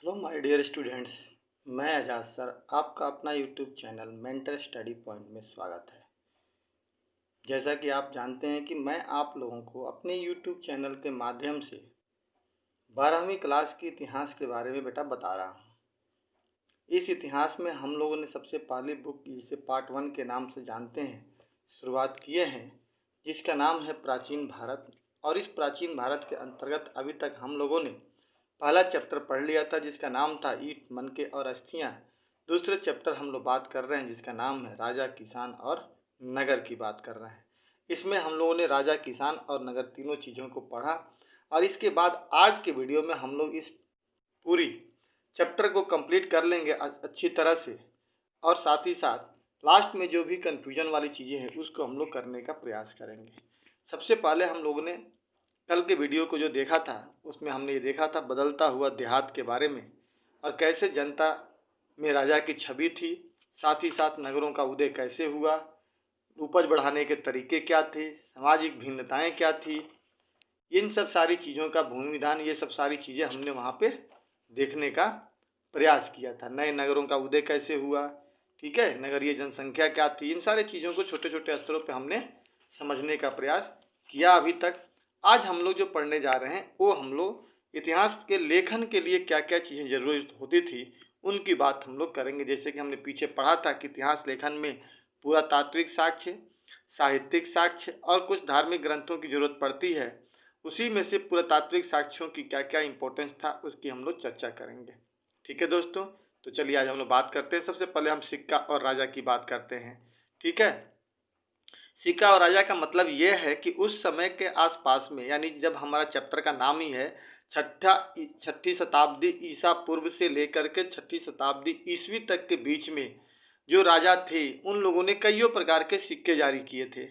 Hello my dear students, मैं आजाद sir आपका अपना YouTube channel mentor study point में स्वागत है। जैसा कि आप जानते हैं कि मैं आप लोगों को अपने यूट्यूब चैनल के माध्यम से 12वीं क्लास के इतिहास के बारे में बेटा बता रहा हूँ। इस इतिहास में हम लोगों ने सबसे पहली बुक जिसे पार्ट 1 के नाम से जानते हैं शुरुआत किए हैं, जिसका नाम है प्राचीन भारत। और इस प्राचीन भारत के अंतर्गत अभी तक हम लोगों ने पहला चैप्टर पढ़ लिया था जिसका नाम था ईंट, मनके और अस्थियां। दूसरे चैप्टर हम लोग बात कर रहे हैं जिसका नाम है राजा, किसान और नगर की बात कर रहे हैं। इसमें हम लोगों ने राजा, किसान और नगर तीनों चीज़ों को पढ़ा। और इसके बाद आज के वीडियो में हम लोग इस पूरी चैप्टर को कंप्लीट कर लेंगे अच्छी तरह से, और साथ ही साथ लास्ट में जो भी कन्फ्यूजन वाली चीज़ें हैं उसको हम लोग करने का प्रयास करेंगे। सबसे पहले हम लोगों ने कल के वीडियो को जो देखा था उसमें हमने ये देखा था बदलता हुआ देहात के बारे में, और कैसे जनता में राजा की छवि थी, साथ ही साथ नगरों का उदय कैसे हुआ, उपज बढ़ाने के तरीके क्या थे, सामाजिक भिन्नताएं क्या थी, इन सब सारी चीज़ों का भूमिविधान, ये सब सारी चीज़ें हमने वहाँ पे देखने का प्रयास किया था। नए नगरों का उदय कैसे हुआ, ठीक है, नगरीय जनसंख्या क्या थी, इन सारे चीज़ों को छोटे छोटे स्तरों पे हमने समझने का प्रयास किया अभी तक। आज हम लोग जो पढ़ने जा रहे हैं वो हम लोग इतिहास के लेखन के लिए क्या क्या चीज़ें ज़रूरत होती थी उनकी बात हम लोग करेंगे। जैसे कि हमने पीछे पढ़ा था कि इतिहास लेखन में पुरातात्विक साक्ष्य, साहित्यिक साक्ष्य और कुछ धार्मिक ग्रंथों की ज़रूरत पड़ती है। उसी में से पुरातात्विक साक्ष्यों की क्या क्या इंपॉर्टेंस था उसकी हम लोग चर्चा करेंगे। ठीक है दोस्तों, तो चलिए आज हम लोग बात करते हैं। सबसे पहले हम सिक्का और राजा की बात करते हैं। ठीक है, सिक्का और राजा का मतलब यह है कि उस समय के आसपास में, यानी जब हमारा चैप्टर का नाम ही है छठी शताब्दी ईसा पूर्व से लेकर के छठी शताब्दी ईसवी तक के बीच में जो राजा थे उन लोगों ने कईयों प्रकार के सिक्के जारी किए थे।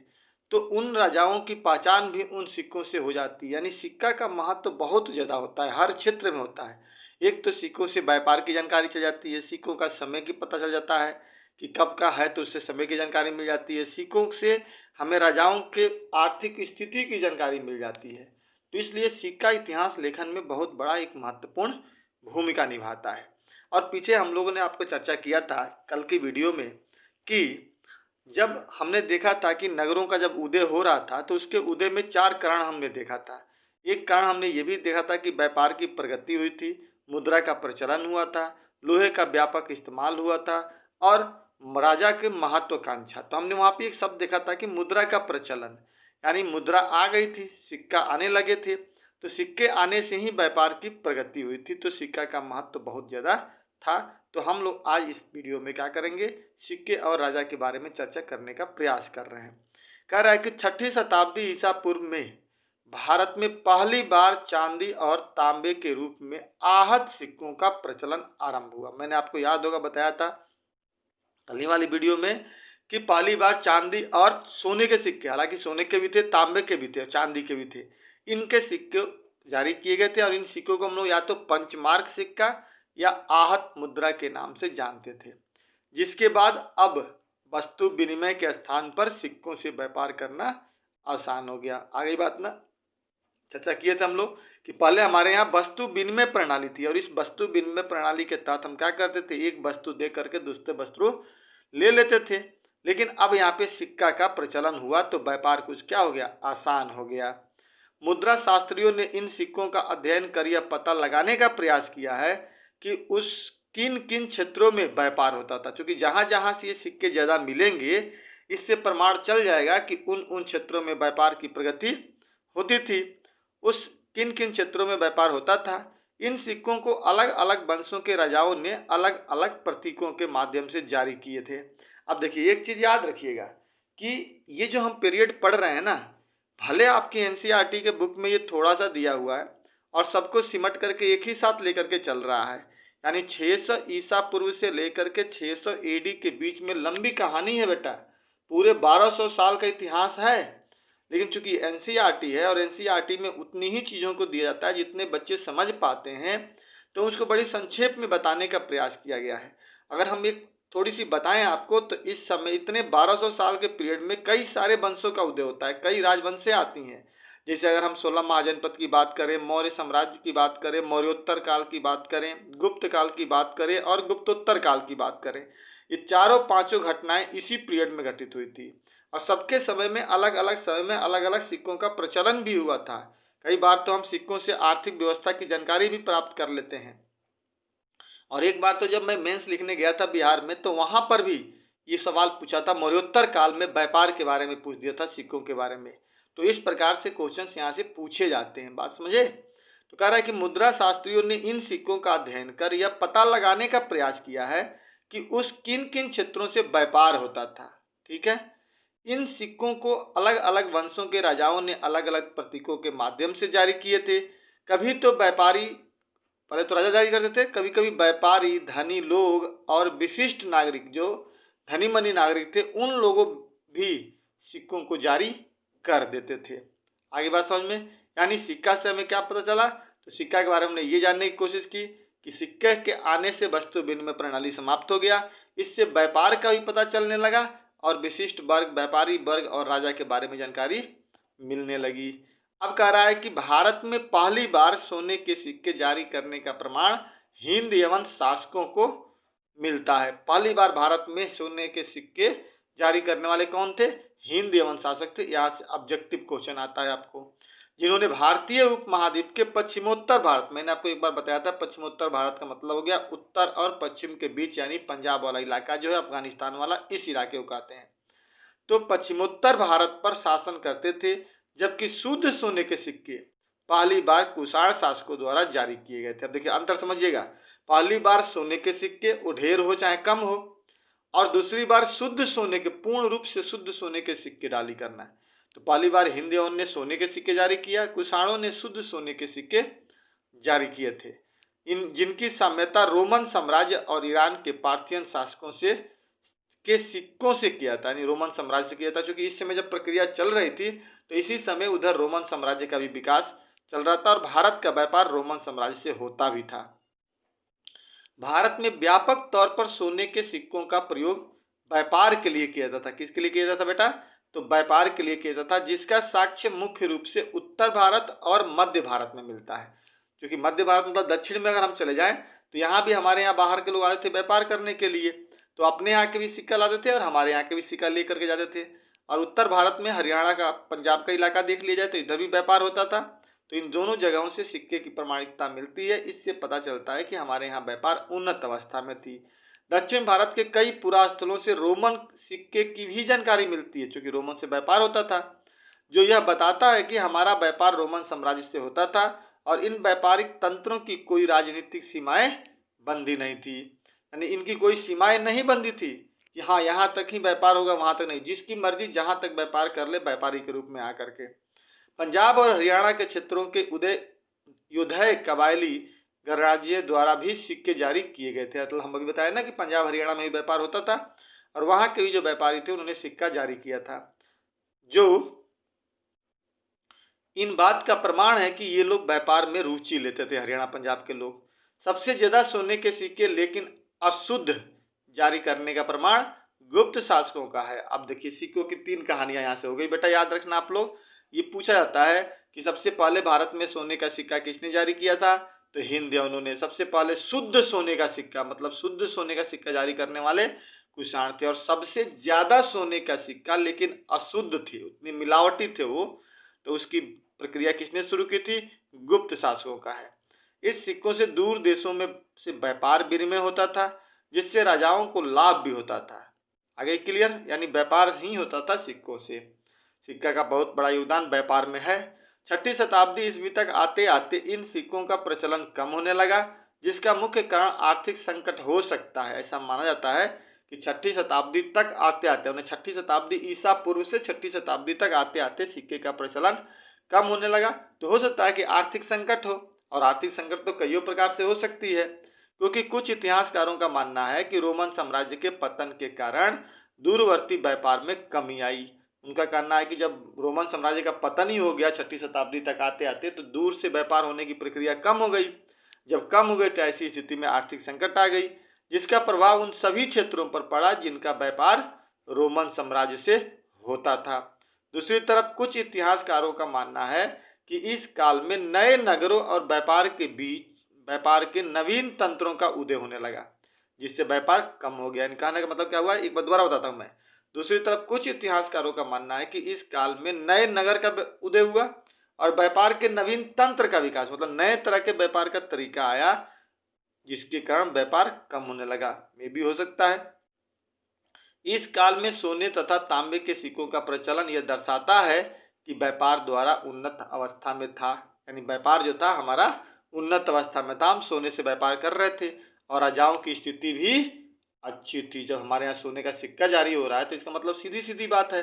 तो उन राजाओं की पहचान भी उन सिक्कों से हो जाती है। यानी सिक्का का महत्व तो बहुत ज़्यादा होता है, हर क्षेत्र में होता है। एक तो सिक्कों से व्यापार की जानकारी चल जाती है, सिक्कों का समय की पता चल जाता है कि कब का है तो उससे समय की जानकारी मिल जाती है, सिक्कों से हमें राजाओं के आर्थिक स्थिति की जानकारी मिल जाती है। तो इसलिए सिक्का इतिहास लेखन में बहुत बड़ा एक महत्वपूर्ण भूमिका निभाता है। और पीछे हम लोगों ने आपको चर्चा किया था कल की वीडियो में कि जब हमने देखा था कि नगरों का जब उदय हो रहा था तो उसके उदय में 4 कारण हमने देखा था। एक कारण हमने ये भी देखा था कि व्यापार की प्रगति हुई थी, मुद्रा का प्रचलन हुआ था, लोहे का व्यापक इस्तेमाल हुआ था और राजा के महत्वाकांक्षा। तो हमने वहाँ पे एक शब्द देखा था कि मुद्रा का प्रचलन, यानी मुद्रा आ गई थी, सिक्का आने लगे थे, तो सिक्के आने से ही व्यापार की प्रगति हुई थी। तो सिक्का का महत्व बहुत ज़्यादा था। तो हम लोग आज इस वीडियो में क्या करेंगे, सिक्के और राजा के बारे में चर्चा करने का प्रयास कर रहे हैं। कह रहा है कि छठी शताब्दी ईसा पूर्व में भारत में पहली बार चांदी और तांबे के रूप में आहत सिक्कों का प्रचलन आरंभ हुआ। मैंने आपको याद होगा बताया था कल वाली वीडियो में कि पहली बार चांदी और सोने के सिक्के, हालांकि सोने के भी थे, तांबे के भी थे, चांदी के भी थे, इनके सिक्के जारी किए गए थे। और इन सिक्कों को हम लोग या तो पंचमार्क सिक्का या आहत मुद्रा के नाम से जानते थे। जिसके बाद अब वस्तु विनिमय के स्थान पर सिक्कों से व्यापार करना आसान हो गया। आ गई बात ना, चर्चा किए थे हम लोग कि पहले हमारे यहाँ वस्तु विनिमय प्रणाली थी और इस वस्तु विनिमय प्रणाली के तहत हम क्या करते थे, एक वस्तु दे करके दूसरे वस्तु ले लेते थे। लेकिन अब यहाँ पे सिक्का का प्रचलन हुआ तो व्यापार कुछ क्या हो गया, आसान हो गया। मुद्रा शास्त्रियों ने इन सिक्कों का अध्ययन कर यह पता लगाने का प्रयास किया है कि उस किन किन क्षेत्रों में व्यापार होता था, क्योंकि जहाँ जहाँ से ये सिक्के ज़्यादा मिलेंगे इससे प्रमाण चल जाएगा कि उन क्षेत्रों में व्यापार की प्रगति होती थी। उस किन किन क्षेत्रों में व्यापार होता था, इन सिक्कों को अलग अलग वंशों के राजाओं ने अलग अलग प्रतीकों के माध्यम से जारी किए थे। अब देखिए एक चीज़ याद रखिएगा कि ये जो हम पीरियड पढ़ रहे हैं ना, भले आपकी एनसीईआरटी के बुक में ये थोड़ा सा दिया हुआ है और सबको सिमट करके एक ही साथ लेकर के चल रहा है, यानी 600 ईसा पूर्व से लेकर के 600 एडी के बीच में लंबी कहानी है बेटा, पूरे 1200 साल का इतिहास है। लेकिन चूंकि एनसीईआरटी है और एनसीईआरटी में उतनी ही चीज़ों को दिया जाता है जितने बच्चे समझ पाते हैं, तो उसको बड़ी संक्षेप में बताने का प्रयास किया गया है। अगर हम एक थोड़ी सी बताएं आपको तो इस समय इतने 1200 साल के पीरियड में कई सारे वंशों का उदय होता है, कई राजवंशें आती हैं, जैसे अगर हम 16 महाजनपद की बात करें, मौर्य साम्राज्य की बात करें, मौर्योत्तर काल की बात करें, गुप्त काल की बात करें और गुप्तोत्तर काल की बात करें, ये चारों पांचों घटनाएं इसी पीरियड में घटित हुई थी। और सबके समय में अलग अलग समय में अलग अलग सिक्कों का प्रचलन भी हुआ था। कई बार तो हम सिक्कों से आर्थिक व्यवस्था की जानकारी भी प्राप्त कर लेते हैं। और एक बार तो जब मैं मेंस लिखने गया था बिहार में, तो वहां पर भी ये सवाल पूछा था, मौर्योत्तर काल में व्यापार के बारे में पूछ दिया था, सिक्कों के बारे में। तो इस प्रकार से क्वेश्चंस यहाँ से पूछे जाते हैं, बात समझे। तो कह रहा है कि मुद्रा शास्त्रियों ने इन सिक्कों का अध्ययन कर यह पता लगाने का प्रयास किया है कि उस किन किन क्षेत्रों से व्यापार होता था। ठीक है, इन सिक्कों को अलग अलग वंशों के राजाओं ने अलग अलग प्रतीकों के माध्यम से जारी किए थे। कभी तो व्यापारी, पहले तो राजा जारी करते थे, कभी कभी व्यापारी, धनी लोग और विशिष्ट नागरिक, जो धनी मनी नागरिक थे, उन लोगों भी सिक्कों को जारी कर देते थे। आगे बात समझ में। यानी सिक्का से हमें क्या पता चला, तो सिक्का के बारे में हमने ये जानने की कोशिश की कि सिक्के के आने से वस्तु विनिमय प्रणाली समाप्त हो गया, इससे व्यापार का भी पता चलने लगा और विशिष्ट वर्ग, व्यापारी वर्ग और राजा के बारे में जानकारी मिलने लगी। अब कह रहा है कि भारत में पहली बार सोने के सिक्के जारी करने का प्रमाण हिंद यवन शासकों को मिलता है। पहली बार भारत में सोने के सिक्के जारी करने वाले कौन थे? हिंद यवन शासक थे। यहाँ से ऑब्जेक्टिव क्वेश्चन आता है आपको, जिन्होंने भारतीय उपमहाद्वीप के पश्चिमोत्तर भारत, मैंने आपको एक बार बताया था पश्चिमोत्तर भारत का मतलब हो गया उत्तर और पश्चिम के बीच, यानी पंजाब वाला इलाका जो है, अफगानिस्तान वाला, इस इलाके को कहते हैं। तो पश्चिमोत्तर भारत पर शासन करते थे, जबकि शुद्ध सोने के सिक्के पहली बार कुषाण शासकों द्वारा जारी किए गए थे। अब देखिए अंतर समझिएगा, पहली बार सोने के सिक्के वो ढेर हो चाहे कम हो, और दूसरी बार शुद्ध सोने के, पूर्ण रूप से शुद्ध सोने के सिक्के जारी करना है। तो पहली बार हिंद यवन ने सोने के सिक्के जारी किया, कुषाणों ने शुद्ध सोने के सिक्के जारी किए थे, इन जिनकी साम्यता रोमन साम्राज्य और ईरान के पार्थियन शासकों से के सिक्कों से किया था, यानी रोमन साम्राज्य से किया था। क्योंकि इस समय जब प्रक्रिया चल रही थी, तो इसी समय उधर रोमन साम्राज्य का भी विकास चल रहा था और भारत का व्यापार रोमन साम्राज्य से होता भी था। भारत में व्यापक तौर पर सोने के सिक्कों का प्रयोग व्यापार के लिए किया जाता था। किसके लिए किया जाता बेटा? तो व्यापार के लिए किया जाता, जिसका साक्ष्य मुख्य रूप से उत्तर भारत और मध्य भारत में मिलता है। क्योंकि मध्य भारत मतलब दक्षिण में अगर हम चले जाएं, तो यहाँ भी हमारे यहाँ बाहर के लोग आते थे व्यापार करने के लिए, तो अपने यहाँ के भी सिक्का लाते थे और हमारे यहाँ के भी सिक्का लेकर के जाते थे। और उत्तर भारत में हरियाणा का, पंजाब का इलाका देख लिया जाए तो इधर भी व्यापार होता था। तो इन दोनों जगहों से सिक्के की प्रमाणिकता मिलती है। इससे पता चलता है कि हमारे यहाँ व्यापार उन्नत अवस्था में थी। दक्षिण भारत के कई पुरास्थलों से रोमन सिक्के की भी जानकारी मिलती है, क्योंकि रोमन से व्यापार होता था, जो यह बताता है कि हमारा व्यापार रोमन साम्राज्य से होता था और इन व्यापारिक तंत्रों की कोई राजनीतिक सीमाएं बंधी नहीं थी। यानी इनकी कोई सीमाएं नहीं बंधी थी कि हाँ यहाँ तक ही व्यापार होगा, वहां तक नहीं, जिसकी मर्जी जहां तक व्यापार कर ले व्यापारी के रूप में आकर के। पंजाब और हरियाणा के क्षेत्रों के युद्धय कबायली गणराज्य द्वारा भी सिक्के जारी किए गए थे। मतलब हम अभी बताया ना कि पंजाब हरियाणा में भी व्यापार होता था और वहां के भी जो व्यापारी थे उन्होंने सिक्का जारी किया था, जो इन बात का प्रमाण है कि ये लोग व्यापार में रुचि लेते थे, हरियाणा पंजाब के लोग। सबसे ज्यादा सोने के सिक्के लेकिन अशुद्ध जारी करने का प्रमाण गुप्त शासकों का है। अब देखिए सिक्कों की तीन कहानियां यहाँ से हो गई बेटा, याद रखना आप लोग। ये पूछा जाता है कि सबसे पहले भारत में सोने का सिक्का किसने जारी किया था, तो हिंद यवनों ने। सबसे पहले शुद्ध सोने का सिक्का, मतलब शुद्ध सोने का सिक्का जारी करने वाले कुषाण थे। और सबसे ज्यादा सोने का सिक्का लेकिन अशुद्ध थे, उतनी मिलावटी थे वो, तो उसकी प्रक्रिया किसने शुरू की थी? गुप्त शासकों का है। इस सिक्कों से दूर देशों में से व्यापार विनिमय होता था, जिससे राजाओं को लाभ भी होता था। आगे क्लियर? यानी व्यापार ही होता था सिक्कों से। सिक्का का बहुत बड़ा योगदान व्यापार में है। 6ठी शताब्दी ईस्वी तक आते आते इन सिक्कों का प्रचलन कम होने लगा, जिसका मुख्य कारण आर्थिक संकट हो सकता है। ऐसा माना जाता है कि 6ठी शताब्दी तक आते आते, उन्हें 6ठी शताब्दी ईसा पूर्व से 6ठी शताब्दी तक आते आते सिक्के का प्रचलन कम होने लगा। तो हो सकता है कि आर्थिक संकट हो, और आर्थिक संकट तो कई प्रकार से हो सकती है, क्योंकि कुछ इतिहासकारों का मानना है कि रोमन साम्राज्य के पतन के कारण दूरवर्ती व्यापार में कमी आई। उनका कहना है कि जब रोमन साम्राज्य का पतन ही हो गया 6ठी शताब्दी तक आते आते, तो दूर से व्यापार होने की प्रक्रिया कम हो गई। जब कम हो गई तो ऐसी स्थिति में आर्थिक संकट आ गई, जिसका प्रभाव उन सभी क्षेत्रों पर पड़ा जिनका व्यापार रोमन साम्राज्य से होता था। दूसरी तरफ कुछ इतिहासकारों का मानना है कि इस काल में नए नगरों और व्यापार के बीच व्यापार के नवीन तंत्रों का उदय होने लगा, जिससे व्यापार कम हो गया। कहने का मतलब क्या हुआ, एक बार दोबारा बताता हूं मैं। दूसरी तरफ कुछ इतिहासकारों का मानना है कि इस काल में नए नगर का उदय हुआ और व्यापार के नवीन तंत्र का विकास, मतलब नए तरह के व्यापार का तरीका आया, जिसके कारण व्यापार कम होने लगा। ये भी हो सकता है। इस काल में सोने तथा तांबे के सिक्कों का प्रचलन यह दर्शाता है कि व्यापार द्वारा उन्नत अवस्था में था, यानी व्यापार जो था हमारा उन्नत अवस्था में था, हम सोने से व्यापार कर रहे थे और राजाओं की स्थिति भी अच्छी थी। जब हमारे यहाँ सोने का सिक्का जारी हो रहा है तो इसका मतलब सीधी सीधी बात है।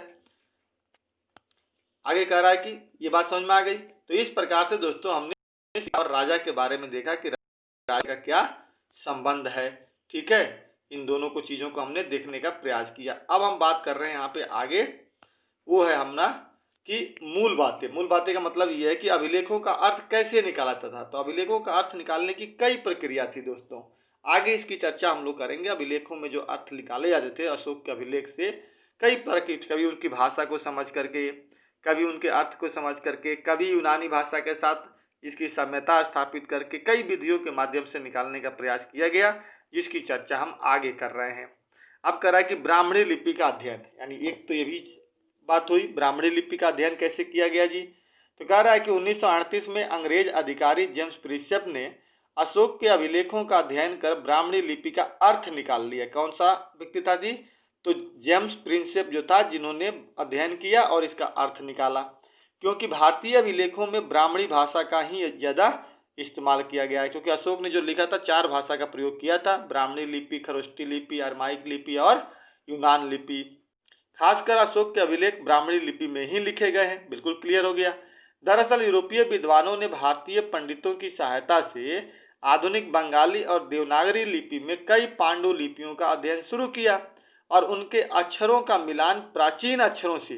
आगे कह रहा है कि ये बात समझ में आ गई। तो इस प्रकार से दोस्तों हमने और राजा के बारे में देखा कि राजा का क्या संबंध है। ठीक है, इन दोनों को चीजों को हमने देखने का प्रयास किया। अब हम बात कर रहे हैं यहाँ पे आगे, वो है हमना कि मूल बातें का मतलब ये है कि अभिलेखों का अर्थ कैसे निकाला था। तो अभिलेखों का अर्थ निकालने की कई प्रक्रिया थी दोस्तों, आगे इसकी चर्चा हम लोग करेंगे। अभिलेखों में जो अर्थ निकाले जाते थे अशोक के अभिलेख से, कई प्रकृति, कभी उनकी भाषा को समझ करके, कभी उनके अर्थ को समझ करके, कभी यूनानी भाषा के साथ इसकी साम्यता स्थापित करके कई विधियों के माध्यम से निकालने का प्रयास किया गया, जिसकी चर्चा हम आगे कर रहे हैं। अब कर रहा है कि ब्राह्मणी लिपि का अध्ययन, यानी एक तो ये भी बात हुई ब्राह्मणी लिपि का अध्ययन कैसे किया गया जी। तो कह रहा है कि 1938 में अंग्रेज अधिकारी जेम्स प्रिंसेप ने अशोक के अभिलेखों का अध्ययन कर ब्राह्मणी लिपि का अर्थ निकाल लिया। कौन सा व्यक्ति था जी? तो जेम्स प्रिंसेप जो था, जिन्होंने अध्ययन किया और इसका अर्थ निकाला, क्योंकि भारतीय अभिलेखों में ब्राह्मणी भाषा का ही ज्यादा इस्तेमाल किया गया है। क्योंकि अशोक ने जो लिखा था 4 भाषा का प्रयोग किया था, ब्राह्मणी लिपि, खरोष्टी लिपि, अरमाइक लिपि और यूनान लिपि। खासकर अशोक के अभिलेख ब्राह्मणी लिपि में ही लिखे गए हैं। बिल्कुल क्लियर हो गया। दरअसल यूरोपीय विद्वानों ने भारतीय पंडितों की सहायता से आधुनिक बंगाली और देवनागरी लिपि में कई पांडुलिपियों का अध्ययन शुरू किया और उनके अक्षरों का मिलान प्राचीन अक्षरों से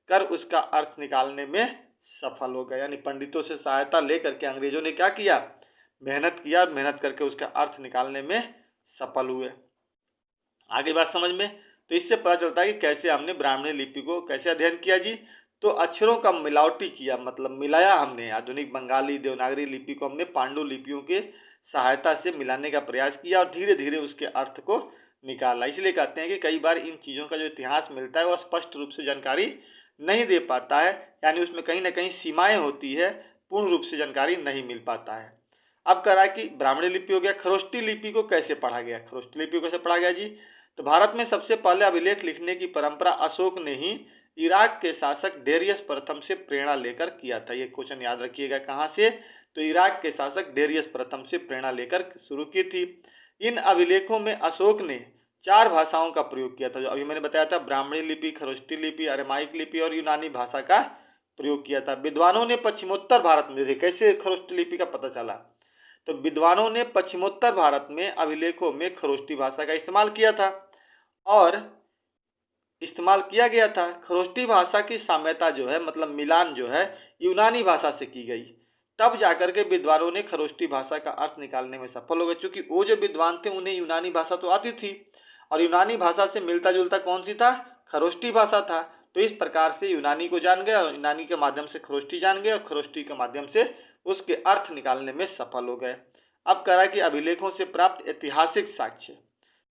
कर उसका अर्थ निकालने में सफल हो गए। यानी पंडितों से सहायता लेकर के अंग्रेजों ने क्या किया, मेहनत किया, मेहनत करके उसका अर्थ निकालने में सफल हुए। आगे बात समझ में। तो इससे पता चलता है कि कैसे हमने ब्राह्मणी लिपि को कैसे अध्ययन किया जी। तो अक्षरों का मिलावटी किया, मतलब मिलाया हमने, आधुनिक बंगाली देवनागरी लिपि को हमने पांडु लिपियों के सहायता से मिलाने का प्रयास किया और धीरे धीरे उसके अर्थ को निकाला। इसलिए कहते हैं कि कई बार इन चीज़ों का जो इतिहास मिलता है वह स्पष्ट रूप से जानकारी नहीं दे पाता है, यानी उसमें कहीं ना कहीं सीमाएं होती है, पूर्ण रूप से जानकारी नहीं मिल पाता है। अब कह रहा है कि ब्राह्मणी लिपि हो गया। खरोष्टी लिपि को कैसे पढ़ा गया? खरोष्टी लिपि को कैसे पढ़ा गया जी? तो भारत में सबसे पहले अभिलेख लिखने की परंपरा अशोक ने ही इराक के शासक डेरियस प्रथम से प्रेरणा लेकर किया था। ये क्वेश्चन याद रखिएगा, कहाँ से? तो इराक के शासक डेरियस प्रथम से प्रेरणा लेकर शुरू की थी। इन अभिलेखों में अशोक ने 4 भाषाओं का प्रयोग किया था, जो अभी मैंने बताया था, ब्राह्मणी लिपि, खरोष्टी लिपि, अरमाइक लिपि और यूनानी भाषा का प्रयोग किया था। विद्वानों ने पश्चिमोत्तर भारत में, कैसे खरोष्टी लिपि का पता चला, तो विद्वानों ने पश्चिमोत्तर भारत में अभिलेखों में खरोष्टी भाषा का इस्तेमाल किया था और इस्तेमाल किया गया था। खरोष्टी भाषा की साम्यता जो है, मतलब मिलान जो है, यूनानी भाषा से की गई। तब जाकर के विद्वानों ने खरोष्टी भाषा का अर्थ निकालने में सफल हो गए। क्योंकि वो जो विद्वान थे उन्हें यूनानी भाषा तो आती थी और यूनानी भाषा से मिलता जुलता कौन सी था? खरोष्टी भाषा था। तो इस प्रकार से यूनानी को जान गए और यूनानी के माध्यम से खरोष्टी जान गए और खरोष्टी के माध्यम से उसके अर्थ निकालने में सफल हो गए। अब कह रहा है कि अभिलेखों से प्राप्त ऐतिहासिक साक्ष्य,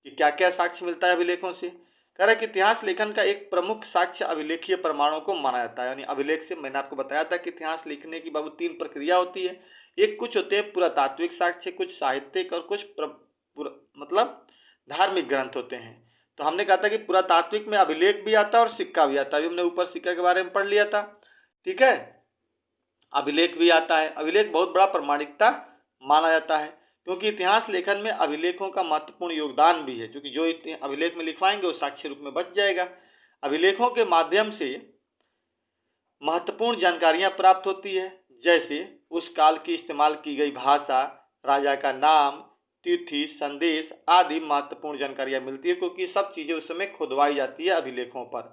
कि क्या क्या साक्ष्य मिलता है अभिलेखों से। कह रहा है कि इतिहास लेखन का एक प्रमुख साक्ष्य अभिलेखीय प्रमाणों को माना जाता है। यानी अभिलेख से, मैंने आपको बताया था कि इतिहास लिखने की बाबू 3 प्रक्रिया होती है। एक कुछ होते हैं पुरातात्विक साक्ष्य, कुछ साहित्यिक और कुछ मतलब धार्मिक ग्रंथ होते हैं। तो हमने कहा था कि पुरातात्विक में अभिलेख भी आता है और सिक्का भी आता है। अभी हमने ऊपर सिक्का के बारे में पढ़ लिया था, ठीक है। अभिलेख भी आता है। अभिलेख बहुत बड़ा प्रमाणिकता माना जाता है, क्योंकि इतिहास लेखन में अभिलेखों का महत्वपूर्ण योगदान भी है। क्योंकि जो अभिलेख में लिखवाएंगे वो साक्ष्य रूप में बच जाएगा। अभिलेखों के माध्यम से महत्वपूर्ण जानकारियां प्राप्त होती है, जैसे उस काल की इस्तेमाल की गई भाषा, राजा का नाम, तिथि, संदेश आदि महत्वपूर्ण जानकारियां मिलती है, क्योंकि सब चीजें उस समय खुदवाई जाती है अभिलेखों पर।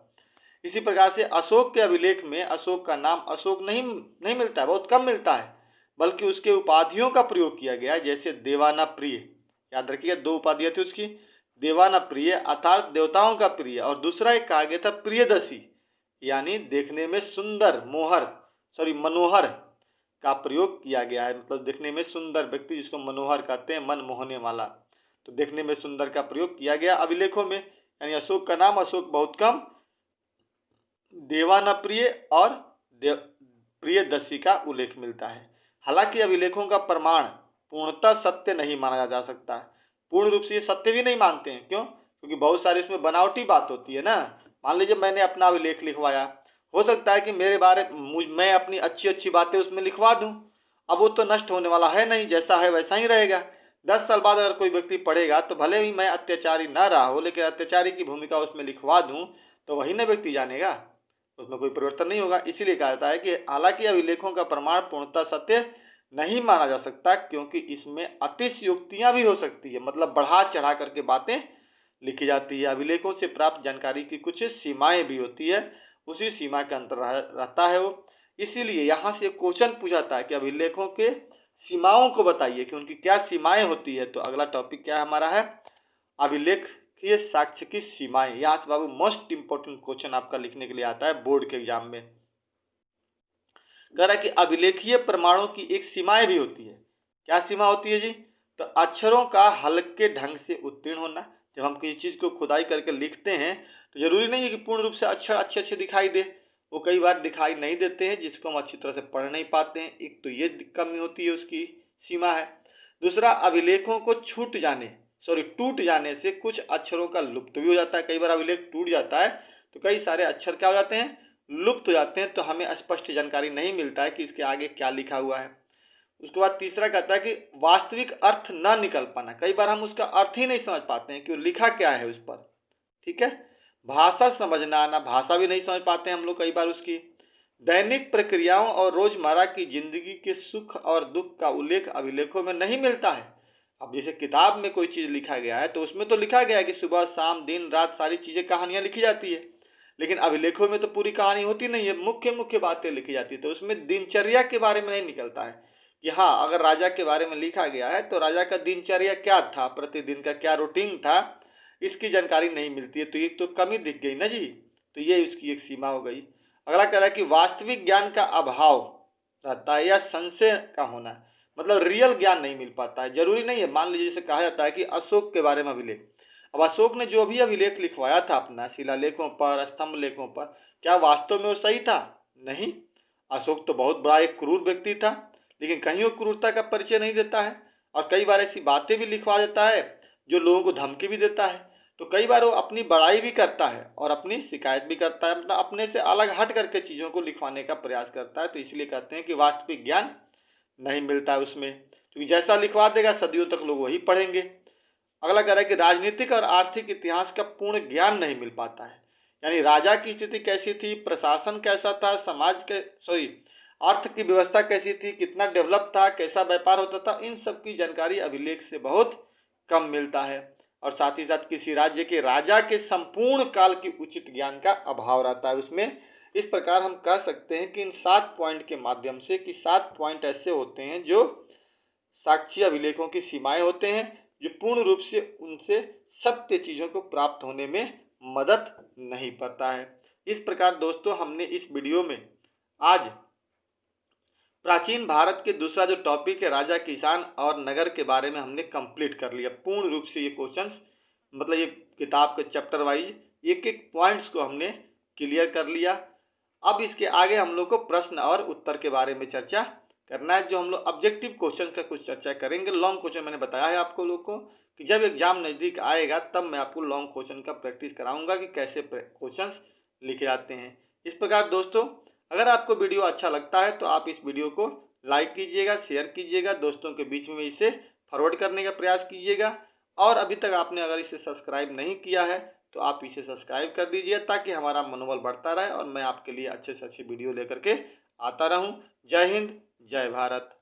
इसी प्रकार से अशोक के अभिलेख में अशोक का नाम अशोक नहीं मिलता है, बहुत कम मिलता है, बल्कि उसके उपाधियों का प्रयोग किया गया है। जैसे देवाना प्रिय, याद रखिएगा 2 उपाधियां थी उसकी, देवाना प्रिय अर्थात देवताओं का प्रिय, और दूसरा एक कहा गया था प्रियदसी, यानी देखने में सुंदर, मनोहर का प्रयोग किया गया है। मतलब देखने में सुंदर व्यक्ति जिसको मनोहर कहते हैं, मन मोहने वाला, तो देखने में सुंदर का प्रयोग किया गया अभिलेखों में। यानी अशोक का नाम अशोक बहुत कम, देवानप्रिय और प्रियदर्शी का उल्लेख मिलता है। हालांकि अभिलेखों का प्रमाण पूर्णतः सत्य नहीं माना जा सकता। पूर्ण रूप से ये सत्य भी नहीं मानते हैं। क्यों? क्योंकि बहुत सारी इसमें बनावटी बात होती है ना। मान लीजिए मैंने अपना अभिलेख लिखवाया, हो सकता है कि मेरे बारे मैं अपनी अच्छी अच्छी बातें उसमें लिखवा दूं। अब वो तो नष्ट होने वाला है नहीं, जैसा है वैसा ही रहेगा। 10 साल बाद अगर कोई व्यक्ति पढ़ेगा तो भले ही मैं अत्याचारी न रहा हो, लेकिन अत्याचारी की भूमिका उसमें लिखवा दूं तो वही ना व्यक्ति जानेगा, उसमें कोई परिवर्तन नहीं होगा। इसीलिए कहा जाता है कि हालांकि अभिलेखों का प्रमाण पूर्णतः सत्य नहीं माना जा सकता, क्योंकि इसमें अतिशयोक्तियां भी हो सकती है। मतलब बढ़ा चढ़ा करके बातें लिखी जाती है। अभिलेखों से प्राप्त जानकारी की कुछ सीमाएं भी होती है, उसी सीमा के अंतर रहता है वो। इसीलिए यहाँ से क्वेश्चन पूछा जाता है कि अभिलेखों के सीमाओं को बताइए कि उनकी क्या सीमाएं होती है। तो अगला टॉपिक क्या हमारा है? अभिलेखीय साक्ष्य की सीमाएं। यहाँ से बाबू मोस्ट इंपोर्टेंट क्वेश्चन आपका लिखने के लिए आता है बोर्ड के एग्जाम में। कह रहा है कि अभिलेखीय प्रमाणों की एक सीमाएं भी होती है। क्या सीमा होती है जी? तो अक्षरों का हल्के ढंग से उत्तीर्ण होना। जब हम किसी चीज को खुदाई करके लिखते हैं तो जरूरी नहीं है कि पूर्ण रूप से अक्षर अच्छे अच्छे दिखाई दे, वो कई बार दिखाई नहीं देते हैं, जिसको हम अच्छी तरह से पढ़ नहीं पाते हैं। एक तो ये कमी होती है, उसकी सीमा है। दूसरा, अभिलेखों को टूट जाने से कुछ अक्षरों का लुप्त भी हो जाता है। कई बार अभिलेख टूट जाता है तो कई सारे अक्षर क्या हो जाते हैं? लुप्त हो जाते हैं, तो हमें स्पष्ट जानकारी नहीं मिलता है कि इसके आगे क्या लिखा हुआ है। उसके बाद तीसरा कहता है कि वास्तविक अर्थ न निकल पाना। कई बार हम उसका अर्थ ही नहीं समझ पाते हैं कि वो लिखा क्या है उस पर। ठीक है। भाषा समझना आना, भाषा भी नहीं समझ पाते हैं हम लोग कई बार उसकी। दैनिक प्रक्रियाओं और रोजमर्रा की जिंदगी के सुख और दुख का उल्लेख अभिलेखों में नहीं मिलता है। अब जैसे किताब में कोई चीज लिखा गया है तो उसमें तो लिखा गया है कि सुबह शाम दिन रात सारी चीजें, कहानियां लिखी जाती है, लेकिन अभिलेखों में तो पूरी कहानी होती नहीं है, मुख्य मुख्य बातें लिखी जाती है। तो उसमें दिनचर्या के बारे में नहीं निकलता है कि हाँ, अगर राजा के बारे में लिखा गया है तो राजा का दिनचर्या क्या था, प्रतिदिन का क्या रूटीन था, इसकी जानकारी नहीं मिलती है। तो ये तो कमी दिख गई ना जी। तो ये उसकी एक सीमा हो गई। अगला कह रहा है कि वास्तविक ज्ञान का अभाव रहता है या संशय का होना। मतलब रियल ज्ञान नहीं मिल पाता है। जरूरी नहीं है, मान लीजिए जैसे कहा जाता है कि अशोक के बारे में अभिलेख, अब अशोक ने जो भी अभिलेख लिखवाया था अपना शिलालेखों पर, स्तंभ लेखों पर, क्या वास्तव में वो सही था? नहीं। अशोक तो बहुत बड़ा एक क्रूर व्यक्ति था, लेकिन कहीं वो क्रूरता का परिचय नहीं देता है। और कई बार ऐसी बातें भी लिखवा देता है जो लोगों को धमकी भी देता है। तो कई बार वो अपनी बड़ाई भी करता है और अपनी शिकायत भी करता है, मतलब अपने से अलग हट करके चीज़ों को लिखवाने का प्रयास करता है। तो इसलिए कहते हैं कि वास्तविक ज्ञान नहीं मिलता है उसमें, क्योंकि जैसा लिखवा देगा सदियों तक लोग वही पढ़ेंगे। अगला कह रहा है कि राजनीतिक और आर्थिक इतिहास का पूर्ण ज्ञान नहीं मिल पाता है। यानी राजा की स्थिति कैसी थी, प्रशासन कैसा था, अर्थ की व्यवस्था कैसी थी, कितना डेवलप था, कैसा व्यापार होता था, इन सब की जानकारी अभिलेख से बहुत कम मिलता है। और साथ ही साथ किसी राज्य के राजा के संपूर्ण काल की उचित ज्ञान का अभाव रहता है उसमें। इस प्रकार हम कह सकते हैं कि इन 7 पॉइंट के माध्यम से, कि 7 पॉइंट ऐसे होते हैं जो साक्ष्य अभिलेखों की सीमाएं होते हैं, जो पूर्ण रूप से उनसे सत्य चीजों को प्राप्त होने में मदद नहीं करता है। इस प्रकार दोस्तों हमने इस वीडियो में आज प्राचीन भारत के दूसरा जो टॉपिक है राजा, किसान और नगर के बारे में हमने कंप्लीट कर लिया। पूर्ण रूप से ये क्वेश्चंस, मतलब ये किताब के चैप्टर वाइज एक एक पॉइंट्स को हमने क्लियर कर लिया। अब इसके आगे हम लोग को प्रश्न और उत्तर के बारे में चर्चा करना है, जो हम लोग ऑब्जेक्टिव क्वेश्चन का कुछ चर्चा करेंगे। लॉन्ग क्वेश्चन मैंने बताया है आपको लोग को कि जब एग्जाम नज़दीक आएगा तब मैं आपको लॉन्ग क्वेश्चन का प्रैक्टिस कराऊंगा कि कैसे क्वेश्चंस लिखे जाते हैं। इस प्रकार दोस्तों, अगर आपको वीडियो अच्छा लगता है तो आप इस वीडियो को लाइक कीजिएगा, शेयर कीजिएगा, दोस्तों के बीच में इसे फॉरवर्ड करने का प्रयास कीजिएगा। और अभी तक आपने अगर इसे सब्सक्राइब नहीं किया है तो आप इसे सब्सक्राइब कर दीजिए, ताकि हमारा मनोबल बढ़ता रहे और मैं आपके लिए अच्छे से अच्छी वीडियो लेकर के आता रहूं। जय हिंद, जय भारत।